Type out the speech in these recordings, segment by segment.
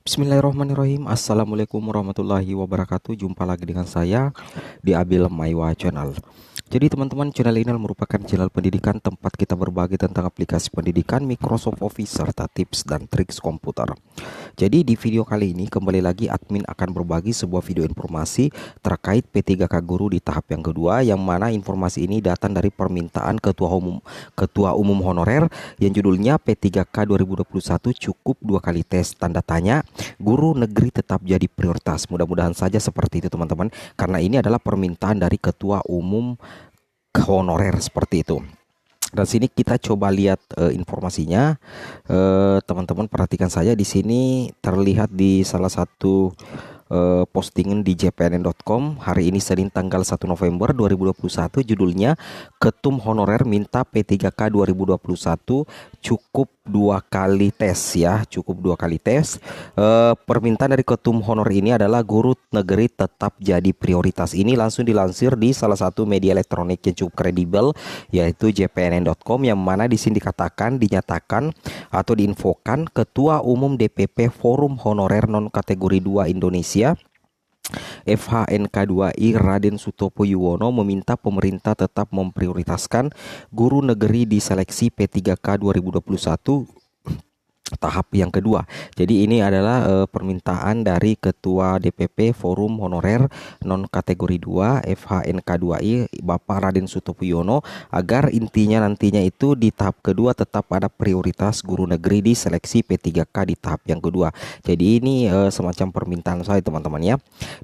Bismillahirrahmanirrahim. Assalamualaikum warahmatullahi wabarakatuh. Jumpa lagi dengan saya di Abil Maiwa Channel. Jadi teman-teman, channel ini merupakan channel pendidikan tempat kita berbagi tentang aplikasi pendidikan, Microsoft Office, serta tips dan triks komputer. Jadi di video kali ini kembali lagi admin akan berbagi sebuah video informasi terkait P3K Guru di tahap yang kedua, yang mana informasi ini datang dari permintaan Ketua Umum Honorer yang judulnya P3K 2021 cukup 2 kali tes tanda tanya, guru negeri tetap jadi prioritas. Mudah-mudahan saja seperti itu teman-teman, karena ini adalah permintaan dari Ketua Umum Honorer seperti itu. Dan sini kita coba lihat informasinya. Teman-teman perhatikan saja, di sini terlihat di salah satu postingan di jpnn.com hari ini Senin tanggal 1 November 2021, judulnya Ketum Honorer minta P3K 2021 cukup 2 kali tes ya, cukup 2 kali tes. Permintaan dari Ketum Honor ini adalah guru negeri tetap jadi prioritas. Ini langsung dilansir di salah satu media elektronik yang cukup kredibel, yaitu jpnn.com, yang mana di sini dinyatakan atau diinfokan Ketua Umum DPP Forum Honorer Non Kategori 2 Indonesia FHNK2I Raden Sutopo Yuwono meminta pemerintah tetap memprioritaskan guru negeri di seleksi P3K 2021 tahap yang kedua. Jadi ini adalah permintaan dari Ketua DPP Forum Honorer Non Kategori 2 FHNK2I Bapak Raden Sutopo Yuwono, agar intinya nantinya itu di tahap kedua tetap ada prioritas guru negeri di seleksi P3K di tahap yang kedua. Jadi ini semacam permintaan saya teman-teman ya.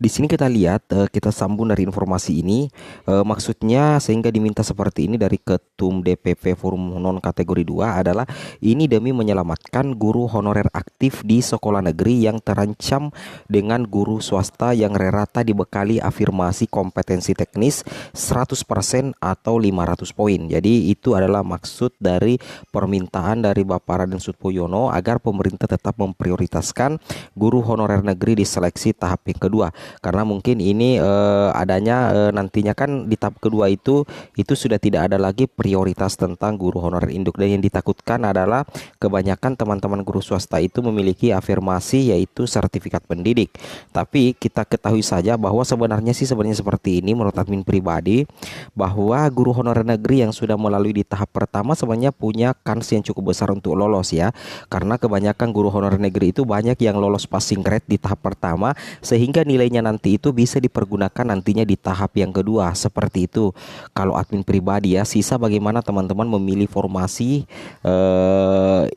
Di sini kita lihat, kita sambung dari informasi ini, maksudnya sehingga diminta seperti ini dari Ketum DPP Forum Non Kategori 2 adalah ini demi menyelamatkan guru honorer aktif di sekolah negeri yang terancam dengan guru swasta yang rata dibekali afirmasi kompetensi teknis 100% atau 500 poin. Jadi itu adalah maksud dari permintaan dari Bapak Raden Sutopo Yuwono agar pemerintah tetap memprioritaskan guru honorer negeri di seleksi tahap yang kedua. Karena mungkin ini adanya nantinya kan di tahap kedua itu sudah tidak ada lagi prioritas tentang guru honorer induk, dan yang ditakutkan adalah kebanyakan teman-teman guru swasta itu memiliki afirmasi yaitu sertifikat pendidik. Tapi kita ketahui saja bahwa sebenarnya seperti ini menurut admin pribadi, bahwa guru honorer negeri yang sudah melalui di tahap pertama sebenarnya punya kans yang cukup besar untuk lolos ya. Karena kebanyakan guru honorer negeri itu banyak yang lolos passing grade di tahap pertama, sehingga nilainya nanti itu bisa dipergunakan nantinya di tahap yang kedua. Seperti itu kalau admin pribadi ya. Sisa bagaimana teman-teman memilih formasi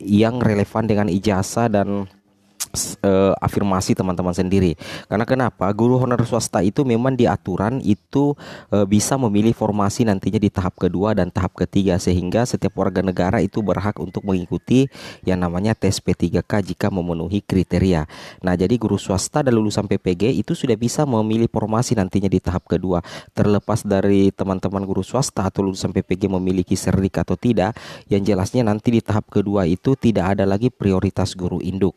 yang relevan dengan ijazah dan afirmasi teman-teman sendiri. Karena kenapa? Guru honorer swasta itu memang di aturan itu bisa memilih formasi nantinya di tahap kedua dan tahap ketiga, sehingga setiap warga negara itu berhak untuk mengikuti yang namanya tes P3K jika memenuhi kriteria. Nah, jadi guru swasta dan lulusan PPG itu sudah bisa memilih formasi nantinya di tahap kedua. Terlepas dari teman-teman guru swasta atau lulusan PPG memiliki serdik atau tidak, yang jelasnya nanti di tahap kedua itu tidak ada lagi prioritas guru induk.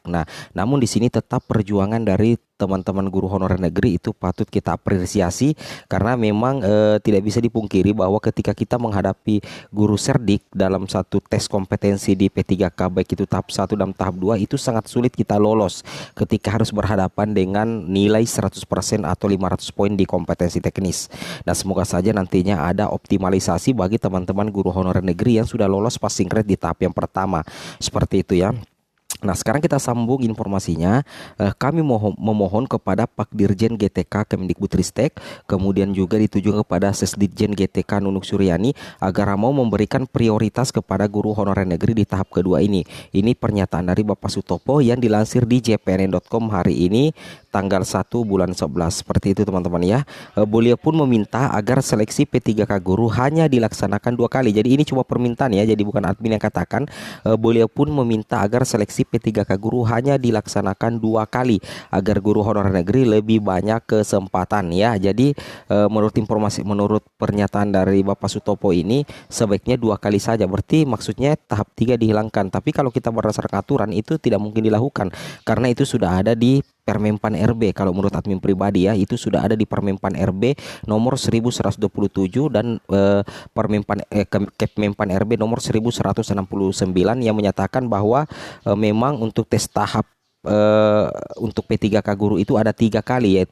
Namun di sini tetap perjuangan dari teman-teman guru honorer negeri itu patut kita apresiasi, karena memang tidak bisa dipungkiri bahwa ketika kita menghadapi guru serdik dalam satu tes kompetensi di P3K baik itu tahap 1 dan tahap 2 itu sangat sulit kita lolos ketika harus berhadapan dengan nilai 100% atau 500 poin di kompetensi teknis. Nah, semoga saja nantinya ada optimalisasi bagi teman-teman guru honorer negeri yang sudah lolos passing grade di tahap yang pertama. Seperti itu ya. Nah, sekarang kita sambung informasinya. Kami memohon kepada Pak Dirjen GTK Kemdikbudristek, kemudian juga dituju kepada Sesditjen GTK Nunuk Suryani agar mau memberikan prioritas kepada guru honorer negeri di tahap kedua ini. Ini pernyataan dari Bapak Sutopo yang dilansir di jpnn.com hari ini tanggal 1 bulan 11. Seperti itu teman-teman ya. Beliau pun meminta agar seleksi P3K guru hanya dilaksanakan 2 kali. Jadi ini cuma permintaan ya, jadi bukan admin yang katakan. Beliau pun meminta agar seleksi P3K guru hanya dilaksanakan 2 kali agar guru honorer negeri lebih banyak kesempatan ya. Jadi menurut pernyataan dari Bapak Sutopo ini sebaiknya 2 kali saja. Berarti maksudnya tahap 3 dihilangkan. Tapi kalau kita berdasarkan aturan itu tidak mungkin dilakukan, karena itu sudah ada di Permenpan RB. Kalau menurut admin pribadi ya, itu sudah ada di Permenpan RB nomor 1127 dan Kepmenpan RB nomor 1169 yang menyatakan bahwa memang untuk tes tahap untuk P3K guru itu ada 3 kali, yaitu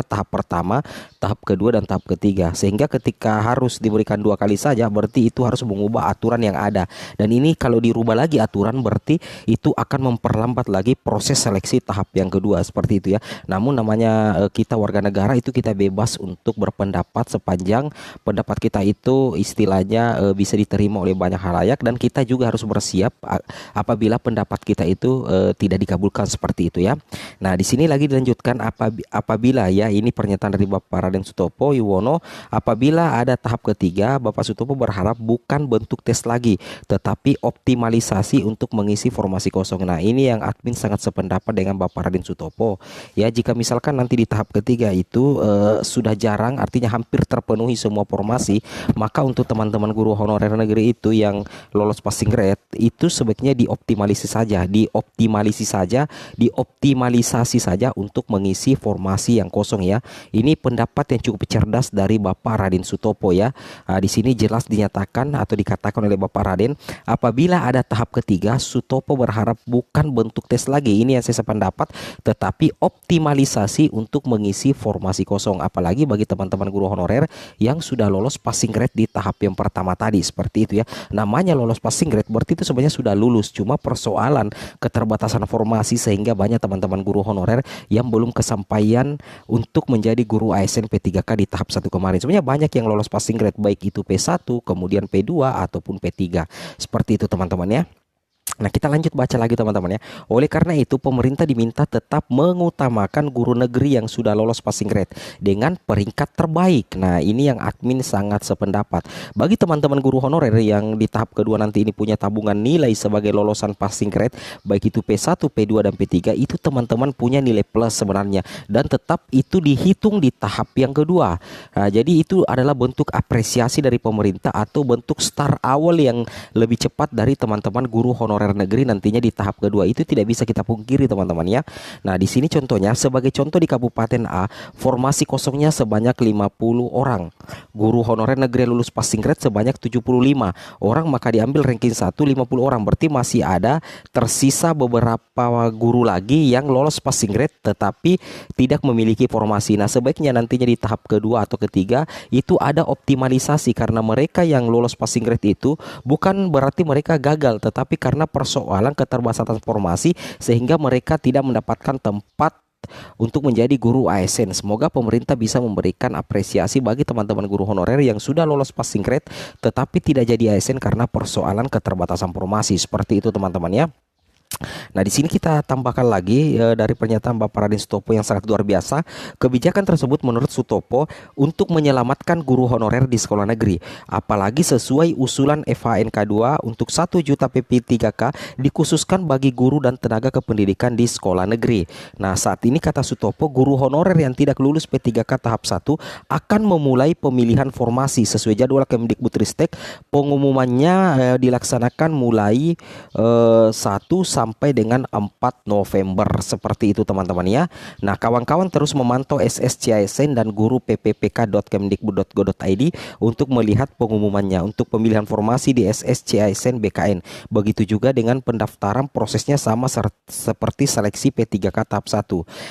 tahap pertama, tahap kedua dan tahap ketiga. Sehingga ketika harus diberikan 2 kali saja, berarti itu harus mengubah aturan yang ada. Dan ini kalau dirubah lagi aturan, berarti itu akan memperlambat lagi proses seleksi tahap yang kedua, seperti itu ya. Namun namanya kita warga negara itu kita bebas untuk berpendapat sepanjang pendapat kita itu istilahnya bisa diterima oleh banyak halayak, dan kita juga harus bersiap apabila pendapat kita itu tidak dikabulkan, seperti itu ya. Nah, di sini lagi dilanjutkan apabila ya, ini pernyataan dari Bapak Raden Sutopo Yuwono, apabila ada tahap ketiga, Bapak Sutopo berharap bukan bentuk tes lagi, tetapi optimalisasi untuk mengisi formasi kosong. Nah, ini yang admin sangat sependapat dengan Bapak Raden Sutopo. Ya, jika misalkan nanti di tahap ketiga itu sudah jarang, artinya hampir terpenuhi semua formasi, maka untuk teman-teman guru honorer negeri itu yang lolos passing grade itu sebaiknya dioptimalisasi saja untuk mengisi formasi yang kosong ya. Ini pendapat yang cukup cerdas dari Bapak Raden Sutopo ya. Di sini jelas dinyatakan atau dikatakan oleh Bapak Raden, apabila ada tahap ketiga, Sutopo berharap bukan bentuk tes lagi, ini yang saya sependapat, tetapi optimalisasi untuk mengisi formasi kosong. Apalagi bagi teman-teman guru honorer yang sudah lolos passing grade di tahap yang pertama tadi, seperti itu ya. Namanya lolos passing grade berarti itu sebenarnya sudah lulus, cuma persoalan keterbatasan formasi sehingga banyak teman-teman guru honorer yang belum kesampaian untuk menjadi guru ASN P3K di tahap 1 kemarin. Sebenarnya banyak yang lolos passing grade, baik itu P1, kemudian P2 ataupun P3. Seperti itu teman-teman ya. Nah, kita lanjut baca lagi teman-teman ya. Oleh karena itu, pemerintah diminta tetap mengutamakan guru negeri yang sudah lolos passing grade dengan peringkat terbaik. Nah, ini yang admin sangat sependapat. Bagi teman-teman guru honorer yang di tahap kedua nanti ini punya tabungan nilai sebagai lolosan passing grade, baik itu P1, P2 dan P3, itu teman-teman punya nilai plus sebenarnya, dan tetap itu dihitung di tahap yang kedua. Nah, jadi itu adalah bentuk apresiasi dari pemerintah atau bentuk start awal yang lebih cepat dari teman-teman guru honorer negeri nantinya di tahap kedua. Itu tidak bisa kita pungkiri teman-teman ya. Nah, di sini contohnya, sebagai contoh di Kabupaten A, formasi kosongnya sebanyak 50 orang. Guru honorer negeri lulus passing grade sebanyak 75 orang, maka diambil ranking 1 50 orang. Berarti masih ada tersisa beberapa guru lagi yang lolos passing grade tetapi tidak memiliki formasi. Nah, sebaiknya nantinya di tahap kedua atau ketiga itu ada optimalisasi, karena mereka yang lolos passing grade itu bukan berarti mereka gagal, tetapi karena persoalan keterbatasan formasi sehingga mereka tidak mendapatkan tempat untuk menjadi guru ASN. Semoga pemerintah bisa memberikan apresiasi bagi teman-teman guru honorer yang sudah lolos passing grade tetapi tidak jadi ASN karena persoalan keterbatasan formasi. Seperti itu teman-teman ya. Nah, di sini kita tambahkan lagi dari pernyataan Bapak Raden Sutopo yang sangat luar biasa. Kebijakan tersebut menurut Sutopo untuk menyelamatkan guru honorer di sekolah negeri, apalagi sesuai usulan FHNK 2 untuk 1 juta PP3K dikhususkan bagi guru dan tenaga kependidikan di sekolah negeri. Nah, saat ini kata Sutopo, guru honorer yang tidak lulus P3K tahap 1 akan memulai pemilihan formasi sesuai jadwal Kemdikbudristek. Pengumumannya dilaksanakan mulai 1 sampai dengan 4 November, seperti itu teman-teman ya. Nah, kawan-kawan terus memantau SSCASN dan guru pppk.kemdikbud.go.id untuk melihat pengumumannya untuk pemilihan formasi di SSCASN BKN. Begitu juga dengan pendaftaran, prosesnya sama seperti seleksi P3K tahap 1.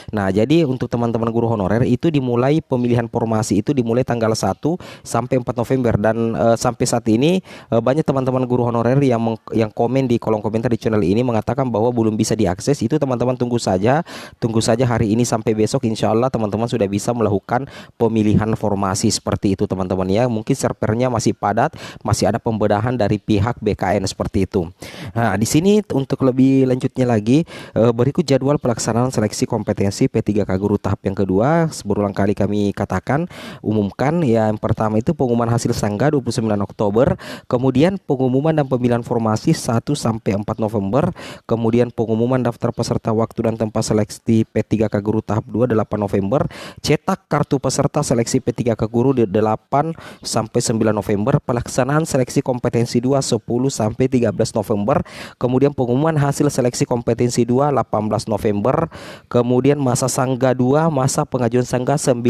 Nah, jadi untuk teman-teman guru honorer itu dimulai pemilihan formasi itu dimulai tanggal 1 sampai 4 November, dan sampai saat ini banyak teman-teman guru honorer yang komen di kolom komentar di channel ini mengatakan bahwa belum bisa diakses. Itu teman-teman tunggu saja hari ini sampai besok, insya Allah teman-teman sudah bisa melakukan pemilihan formasi, seperti itu teman-teman ya. Mungkin servernya masih padat, masih ada pembedahan dari pihak BKN, seperti itu. Nah, di sini untuk lebih lanjutnya lagi, berikut jadwal pelaksanaan seleksi kompetensi P3K guru tahap yang kedua. Berulang kali kami katakan, umumkan ya. Yang pertama itu pengumuman hasil sangga 29 Oktober, kemudian pengumuman dan pemilihan formasi 1 sampai 4 November, kemudian pengumuman daftar peserta waktu dan tempat seleksi P3K guru tahap 2 8 November, cetak kartu peserta seleksi P3K guru di 8 sampai 9 November, pelaksanaan seleksi kompetensi 2 10 sampai 13 November, kemudian pengumuman hasil seleksi kompetensi 2 18 November, kemudian masa sangga 2, masa pengajuan sangga 19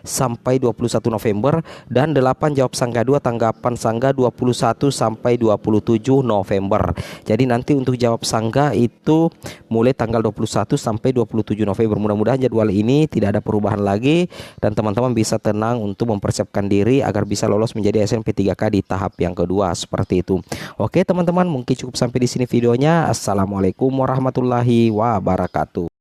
sampai 21 November, dan 8 jawab sangga 2, tanggapan sangga 21 sampai 27 November. Jadi nanti untuk jawab jawab Sangga itu mulai tanggal 21 sampai 27 November. Mudah-mudahan jadwal ini tidak ada perubahan lagi dan teman-teman bisa tenang untuk mempersiapkan diri agar bisa lolos menjadi SNP3K di tahap yang kedua seperti itu. Oke teman-teman, mungkin cukup sampai di sini videonya. Assalamualaikum warahmatullahi wabarakatuh.